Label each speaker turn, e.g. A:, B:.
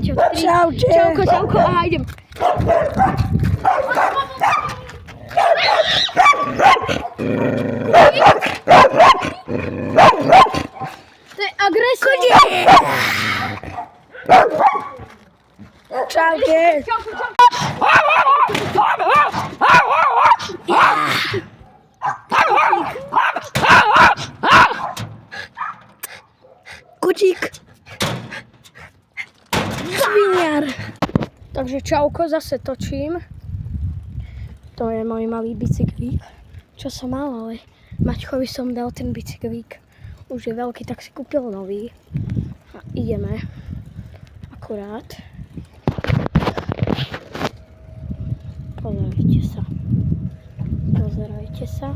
A: Maťo, 3.
B: Čaute.
A: Čauko, aha, idem. To je agresia.
B: Čaute. Kučík. Sviniar.
A: Takže čauko, zase točím. To je môj malý bicyklík, čo som mal, ale Maťkovi som dal ten bicyklík. Už je veľký, tak si kúpil nový. A ideme. Akurát. Pozerajte sa.